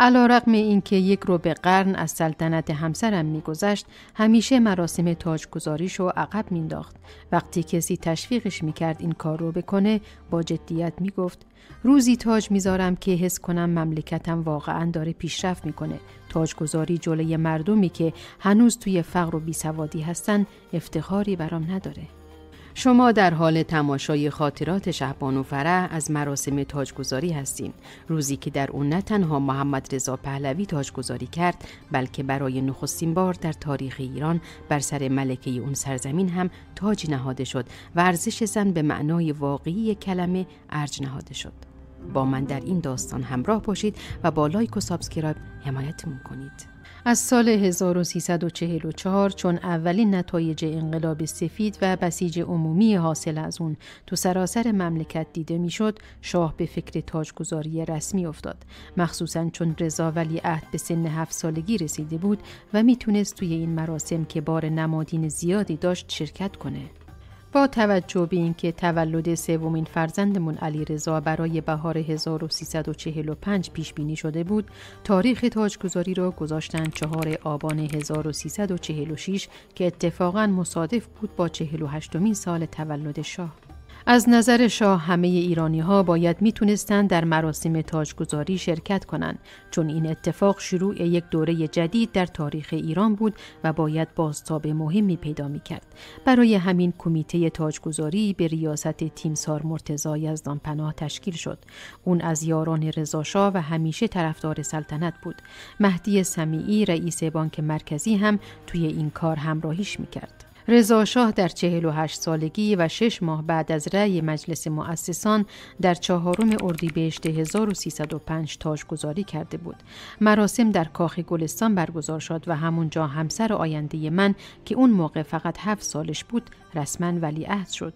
علی‌رغم اینکه 1/4 قرن از سلطنت همسرم می‌گذشت، همیشه مراسم تاجگذاریشو عقب مینداخت. وقتی کسی تشویقش می‌کرد این کار رو بکنه، با جدیت می‌گفت: روزی تاج میذارم که حس کنم مملکتم واقعاً داره پیشرفت میکنه. تاجگذاری جلوی مردمی که هنوز توی فقر و بیسوادی هستن افتخاری برام نداره. شما در حال تماشای خاطرات شهبانو فرح از مراسم تاجگذاری هستین. روزی که در اون نه تنها محمد رضا پهلوی تاجگذاری کرد، بلکه برای نخستین بار در تاریخ ایران بر سر ملکه اون سرزمین هم تاج نهاده شد و ارزش زن به معنای واقعی کلمه ارج نهاده شد. با من در این داستان همراه باشید و با لایک و سابسکرایب حمایتمون کنید. از سال 1344 چون اولین نتایج انقلاب سفید و بسیج عمومی حاصل از اون تو سراسر مملکت دیده میشد، شاه به فکر تاجگذاری رسمی افتاد، مخصوصاً چون رضا ولیعهد به سن 7 سالگی رسیده بود و میتونست توی این مراسم که بار نمادین زیادی داشت شرکت کنه. با توجه به اینکه تولد سومین فرزندمون علیرضا برای بهار 1345 پیش بینی شده بود، تاریخ تاجگذاری را گذاشتن 4 آبان 1346 که اتفاقاً مصادف بود با 48مین سال تولد شاه. از نظر شاه همه ایرانی‌ها باید میتونستن در مراسم تاجگذاری شرکت کنند، چون این اتفاق شروع یک دوره جدید در تاریخ ایران بود و باید بازتاب مهمی پیدا میکرد. برای همین کمیته تاجگذاری به ریاست تیمسار مرتضی یزدانپناه تشکیل شد. اون از یاران رضاشاه و همیشه طرفدار سلطنت بود. مهدی سمیعی رئیس بانک مرکزی هم توی این کار همراهیش میکرد. رضا شاه در 48 سالگی و 6 ماه بعد از رأی مجلس مؤسسان در 4 اردیبهشت 1305 تاجگذاری کرده بود. مراسم در کاخ گلستان برگزار شد و همونجا همسر آینده من که اون موقع فقط 7 سالش بود رسما ولیعهد شد.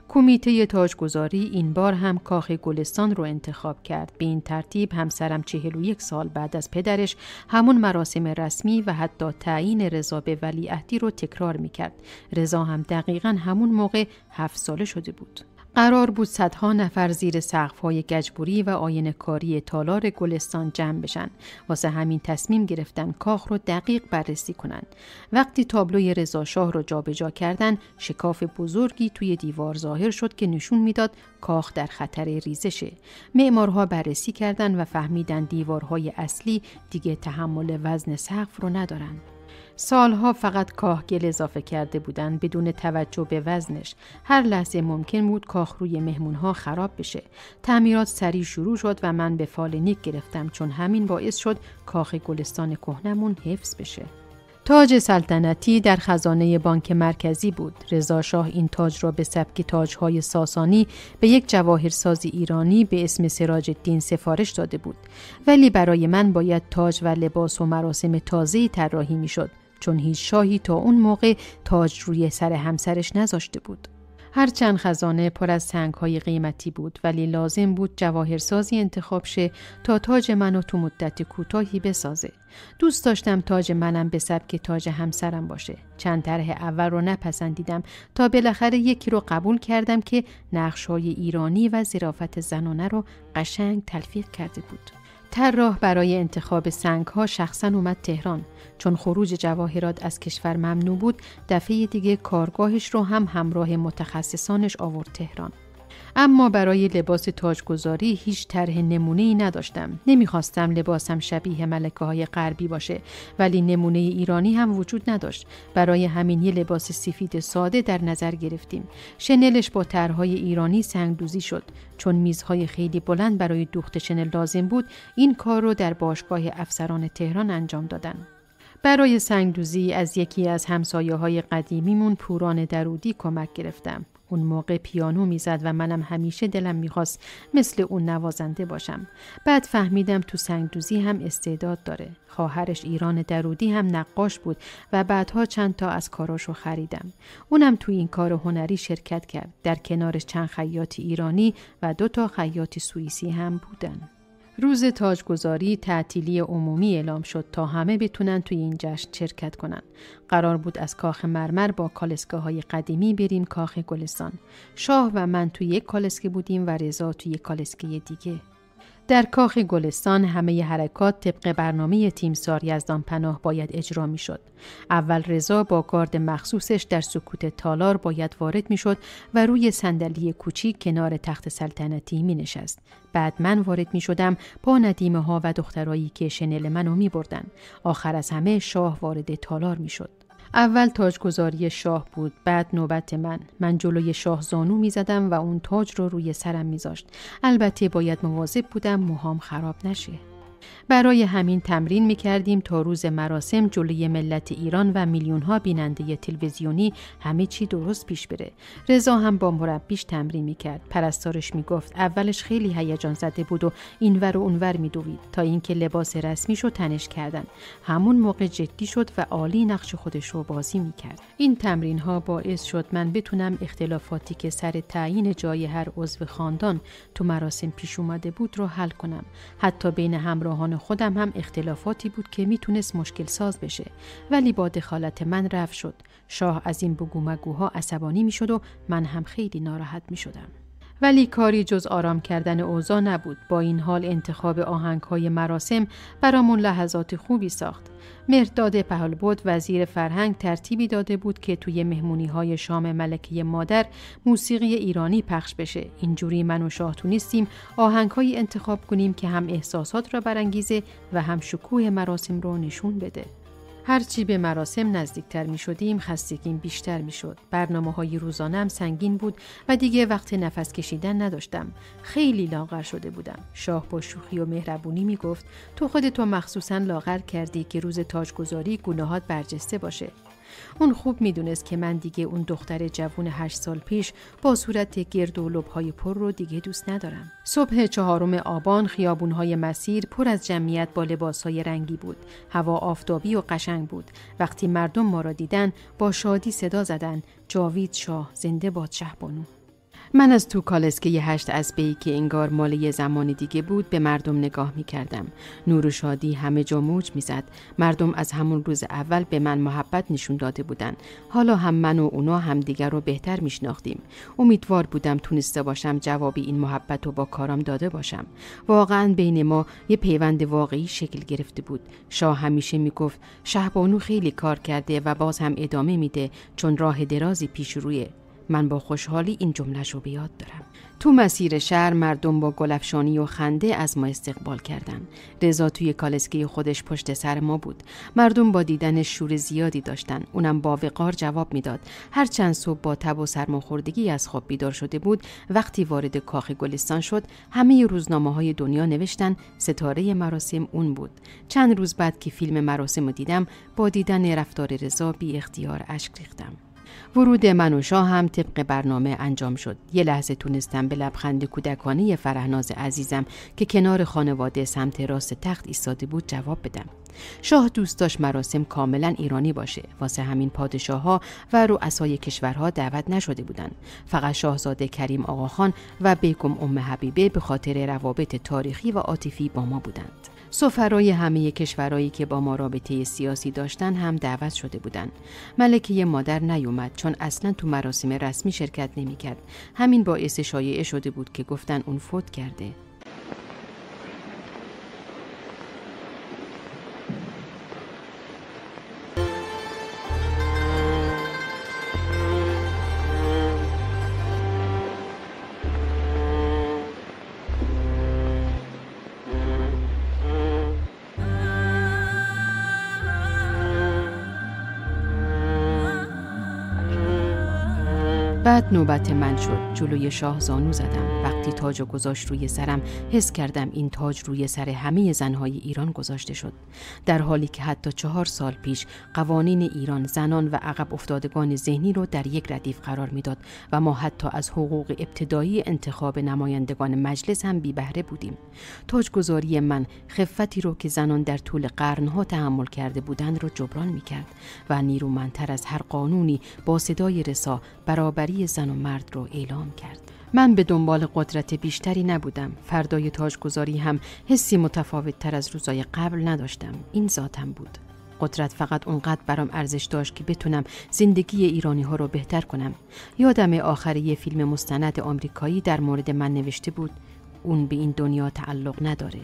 کمیته تاجگذاری این بار هم کاخ گلستان رو انتخاب کرد. به این ترتیب همسرم 41 سال بعد از پدرش همون مراسم رسمی و حتی تعیین رضا به ولیعهدی رو تکرار میکرد. رضا هم دقیقاً همون موقع 7 ساله شده بود. قرار بود صدها نفر زیر سقف‌های گجبوری و آینه‌کاری تالار گلستان جمع بشن. واسه همین تصمیم گرفتن کاخ رو دقیق بررسی کنن. وقتی تابلوی رضا شاه رو جابجا کردن، شکاف بزرگی توی دیوار ظاهر شد که نشون میداد کاخ در خطر ریزشه. معمارها بررسی کردن و فهمیدن دیوارهای اصلی دیگه تحمل وزن سقف رو ندارن. سالها فقط کاخ گل اضافه کرده بودن بدون توجه به وزنش. هر لحظه ممکن بود کاخ روی مهمونها خراب بشه. تعمیرات سریع شروع شد و من به فال نیک گرفتم، چون همین باعث شد کاخ گلستان کهنمون حفظ بشه. تاج سلطنتی در خزانه بانک مرکزی بود. رضا شاه این تاج را به سبک تاج‌های ساسانی به یک جواهرساز ایرانی به اسم سراج الدین سفارش داده بود. ولی برای من باید تاج و لباس و مراسم تازه‌ای طراحی می‌شد، چون هیچ شاهی تا اون موقع تاج روی سر همسرش نذاشته بود. هرچند خزانه پر از سنگ‌های قیمتی بود، ولی لازم بود جواهرسازی انتخاب شه تا تاج منو تو مدت کوتاهی بسازه. دوست داشتم تاج منم به سبک تاج همسرم باشه. چند طرح اول رو نپسندیدم تا بالاخره یکی رو قبول کردم که نقش‌های ایرانی و ظرافت زنانه رو قشنگ تلفیق کرده بود. طراح برای انتخاب سنگ‌ها شخصاً اومد تهران. چون خروج جواهرات از کشور ممنوع بود، دفعه دیگه کارگاهش رو هم همراه متخصصانش آورد تهران. اما برای لباس تاجگذاری هیچ طرح نمونه‌ای نداشتم. نمیخواستم لباسم شبیه ملکه‌های غربی باشه، ولی نمونه ایرانی هم وجود نداشت. برای همین یه لباس سفید ساده در نظر گرفتیم. شنلش با طرح‌های ایرانی سنگ‌دوزی شد. چون میزهای خیلی بلند برای دوخت شنل لازم بود، این کار رو در باشگاه افسران تهران انجام دادن. برای سنگدوزی از یکی از همسایه‌های قدیمیمون پوران درودی کمک گرفتم. اون موقع پیانو میزد و منم همیشه دلم میخواست مثل اون نوازنده باشم. بعد فهمیدم تو سنگدوزی هم استعداد داره. خواهرش ایران درودی هم نقاش بود و بعدها چند تا از کاراشو خریدم. اونم تو این کار هنری شرکت کرد. در کنارش چند خیاط ایرانی و 2 تا خیاط سوئیسی هم بودن. روز تاجگذاری تعطیلی عمومی اعلام شد تا همه بتونن توی این جشن شرکت کنن. قرار بود از کاخ مرمر با کالسکه‌های قدیمی بریم کاخ گلستان. شاه و من توی یک کالسکه بودیم و رضا توی یک کالسکه دیگه. در کاخ گلستان همه حرکات طبق برنامه تیمسار یزدانپناه باید اجرا می شد. اول رضا با گارد مخصوصش در سکوت تالار باید وارد می شد و روی صندلی کوچیک کنار تخت سلطنتی می نشست. بعد من وارد می شدم با ندیمه ها و دخترایی که شنل منو می بردن. آخر از همه شاه وارد تالار می شد. اول تاجگذاری شاه بود، بعد نوبت من جلوی شاه زانو می زدم و اون تاج رو روی سرم می زاشت. البته باید مواظب بودم موهام خراب نشه. برای همین تمرین می کردیم تا روز مراسم جلوی ملت ایران و میلیون‌ها بیننده تلویزیونی همه چی درست پیش بره. رضا هم با مربیش تمرین می کرد. پرستارش می گفت اولش خیلی هیجان زده بود و اینور و اونور می دوید تا اینکه لباس رسمیشو تنش کردن. همون موقع جدی شد و عالی نقش خودش رو بازی می کرد. این تمرین ها باعث شد من بتونم اختلافاتی که سر تعیین جای هر عضو خاندان تو مراسم پیش اومده بود رو حل کنم. حتی بین همراهان خودم هم اختلافاتی بود که میتونست مشکل ساز بشه، ولی با دخالت من رفع شد. شاه از این بگو مگوها عصبانی میشد و من هم خیلی ناراحت میشدم. ولی کاری جز آرام کردن اوضاع نبود. با این حال انتخاب آهنگ‌های مراسم برامون لحظات خوبی ساخت. مهرداد پهلبد وزیر فرهنگ ترتیبی داده بود که توی مهمونی‌های شام ملکه مادر موسیقی ایرانی پخش بشه. اینجوری من و شاه تونستیم آهنگ‌هایی انتخاب کنیم که هم احساسات را برانگیزه و هم شکوه مراسم رو نشون بده. هرچی به مراسم نزدیکتر می شدیم خستگیم بیشتر می شد. برنامه‌های روزانه‌ام سنگین بود و دیگه وقت نفس کشیدن نداشتم. خیلی لاغر شده بودم. شاه با شوخی و مهربونی می گفت تو خودتو مخصوصاً لاغر کردی که روز تاجگذاری گناهات برجسته باشه. اون خوب میدونست که من دیگه اون دختر جوون 8 سال پیش با صورت گرد و لب‌های پر رو دیگه دوست ندارم. صبح 4 آبان خیابون‌های مسیر پر از جمعیت با لباس‌های رنگی بود. هوا آفتابی و قشنگ بود. وقتی مردم ما را دیدن با شادی صدا زدن جاوید شاه، زنده باد شهبانو. من از تو کالسکه 8 اسبه‌ای که انگار مال یه زمان دیگه بود به مردم نگاه می کردم. نور و شادی همه جا موج می زد. مردم از همون روز اول به من محبت نشون داده بودن. حالا هم من و اونا همدیگر رو بهتر می شناختیم. امیدوار بودم تونسته باشم جوابی این محبت رو با کارم داده باشم. واقعاً بین ما یه پیوند واقعی شکل گرفته بود. شاه همیشه می گفت شهبانو خیلی کار کرده و باز هم ادامه میده چون راه درازی پیش رویه. من با خوشحالی این جمله‌شو به یاد دارم. تو مسیر شهر مردم با گلفشانی و خنده از ما استقبال کردن. رضا توی کالسکه خودش پشت سر ما بود. مردم با دیدنش شور زیادی داشتن. اونم با وقار جواب میداد. هر چند صبح با تب و سرماخوردگی از خواب بیدار شده بود، وقتی وارد کاخ گلستان شد، همه روزنامه‌های دنیا نوشتن ستاره مراسم اون بود. چند روز بعد که فیلم مراسم رو دیدم، با دیدن رفتار رضا بی اختیار اشک ریختم. ورود من و شاه هم طبق برنامه انجام شد. یه لحظه تونستم به لبخند کودکانه فرهناز عزیزم که کنار خانواده سمت راست تخت ایستاده بود جواب بدم. شاه دوست داشت مراسم کاملا ایرانی باشه. واسه همین پادشاه‌ها و رؤسای کشورها دعوت نشده بودن. فقط شاهزاده کریم آقاخان و بیگم ام حبیبه به خاطر روابط تاریخی و عاطفی با ما بودند. سفرای همه کشورهایی که با ما رابطه سیاسی داشتن هم دعوت شده بودن. ملکه مادر نیومد چون اصلا تو مراسم رسمی شرکت نمی‌کرد. همین باعث شایعه شده بود که گفتن اون فوت کرده. بعد نوبت من شد. جلوی شاه زانو زدم. وقتی تاج رو گذاشت روی سرم حس کردم این تاج روی سر همه زنهای ایران گذاشته شد. در حالی که حتی 4 سال پیش قوانین ایران زنان و عقب افتادگان ذهنی رو در یک ردیف قرار میداد و ما حتی از حقوق ابتدایی انتخاب نمایندگان مجلس هم بی بهره بودیم. تاجگذاری من خفتی رو که زنان در طول قرنها تحمل کرده بودند رو جبران میکرد و نیرومندتر از هر قانونی با صدای رسا برابری زن و مرد رو اعلام کرد. من به دنبال قدرت بیشتری نبودم. فردای تاجگذاری هم حسی متفاوت تر از روزای قبل نداشتم. این ذاتم بود. قدرت فقط اونقدر برام ارزش داشت که بتونم زندگی ایرانی ها رو بهتر کنم. یادم آخر یه فیلم مستند آمریکایی در مورد من نوشته بود اون به این دنیا تعلق نداره.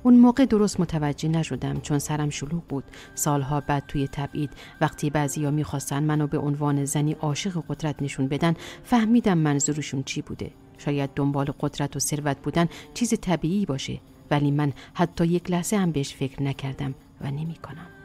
اون موقع درست متوجه نشدم چون سرم شلوغ بود. سالها بعد توی تبعید وقتی بعضیا میخواستن منو به عنوان زنی عاشق قدرت نشون بدن، فهمیدم منظورشون چی بوده. شاید دنبال قدرت و ثروت بودن چیز طبیعی باشه، ولی من حتی یک لحظه هم بهش فکر نکردم و نمی‌کنم.